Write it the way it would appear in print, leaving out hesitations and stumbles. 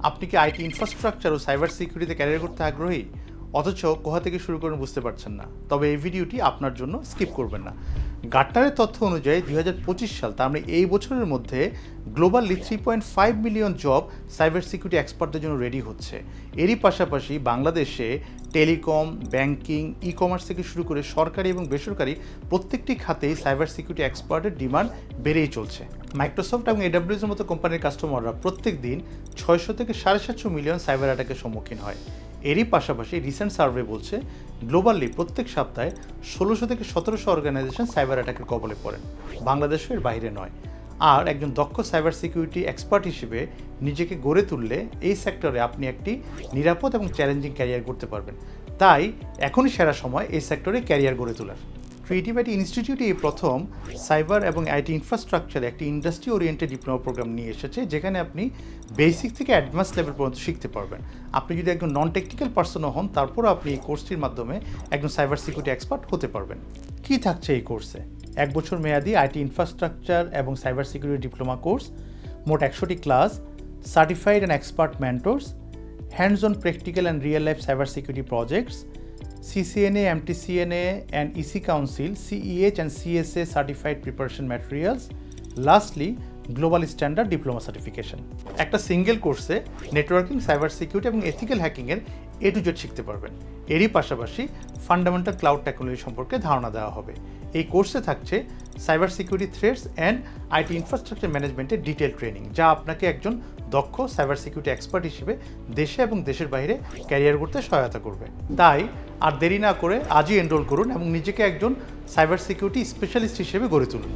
আপনি কি IT infrastructure ও সাইবার সিকিউরিটিতে ক্যারিয়ার করতে আগ্রহী, অথচ কোথা থেকে শুরু করবেন বুঝতে পারছেন না? তবে এই ভিডিওটি আপনার জন্য স্কিপ করবেন না। গার্টনারের তথ্য অনুযায়ী 2025 সাল, তার মানে এই বছরের মধ্যে globally 3.5 million job cyber security এক্সপার্টদের জন্য রেডি হচ্ছে। এরই পাশাপাশি বাংলাদেশে টেলিকম, ব্যাংকিং, ই কমার্স থেকে শুরু করে সরকারি এবং বেসরকারি প্রত্যেকটি খাতেই সাইবার সিকিউরিটি এক্সপার্টের ডিমান্ড বেড়েই চলছে। মাইক্রোসফট এবং AWS এর মতো কোম্পানির কাস্টমাররা প্রত্যেক দিন 600 থেকে 750 মিলিয়ন সাইবার অ্যাটাকের সম্মুখীন হয়। এরই পাশাপাশি রিসেন্ট সার্ভে বলছে গ্লোবালি প্রত্যেক সপ্তাহে 1600 থেকে 1700 অর্গানাইজেশন সাইবার অ্যাটাকের কবলে পড়েন, বাংলাদেশের বাইরে নয়। আর একজন দক্ষ সাইবার সিকিউরিটি এক্সপার্ট হিসেবে নিজেকে গড়ে তুললে এই সেক্টরে আপনি একটি নিরাপদ এবং চ্যালেঞ্জিং ক্যারিয়ার করতে পারবেন। তাই এখনই সেরা সময় এই সেক্টরে ক্যারিয়ার গড়ে তোলার। ক্রিয়েটিভ আইটি ইনস্টিটিউটে এই প্রথম সাইবার এবং আইটি ইনফ্রাস্ট্রাকচারে একটি ইন্ডাস্ট্রি ওরিয়েন্টেড ডিপ্লোমা প্রোগ্রাম নিয়ে এসেছে, যেখানে আপনি বেসিক থেকে অ্যাডভান্স লেভেল পর্যন্ত শিখতে পারবেন। আপনি যদি একজন নন টেকনিক্যাল পার্সনও হন, তারপরও আপনি এই কোর্সটির মাধ্যমে একজন সাইবার সিকিউরিটি এক্সপার্ট হতে পারবেন। কী থাকছে এই কোর্সে? 1 বছর মেয়াদি আইটি ইনফ্রাস্ট্রাকচার এবং সাইবার সিকিউরিটি ডিপ্লোমা কোর্স, মোট 100টি class, certified and expert mentors, hands on practical and real life cyber security projects, CCNA, MTCNA and EC Council, CEH and CSA certified preparation materials. Lastly, Global Standard Diploma Certification. একটা single কোর্সে networking, cyber security এবং ethical হ্যাকিংয়ের A to Z শিখতে পারবেন। এরই পাশাপাশি fundamental cloud technology সম্পর্কে ধারণা দেওয়া হবে। এই কোর্সে থাকছে cyber security threats and IT infrastructure ম্যানেজমেন্টের ডিটেল ট্রেনিং, যা আপনাকে একজন দক্ষ সাইবার সিকিউরিটি এক্সপার্ট হিসেবে দেশে এবং দেশের বাইরে ক্যারিয়ার করতে সহায়তা করবে। তাই আর দেরি না করে আজই এনরোল করুন এবং নিজেকে একজন সাইবার সিকিউরিটি স্পেশালিস্ট হিসেবে গড়ে তুলুন।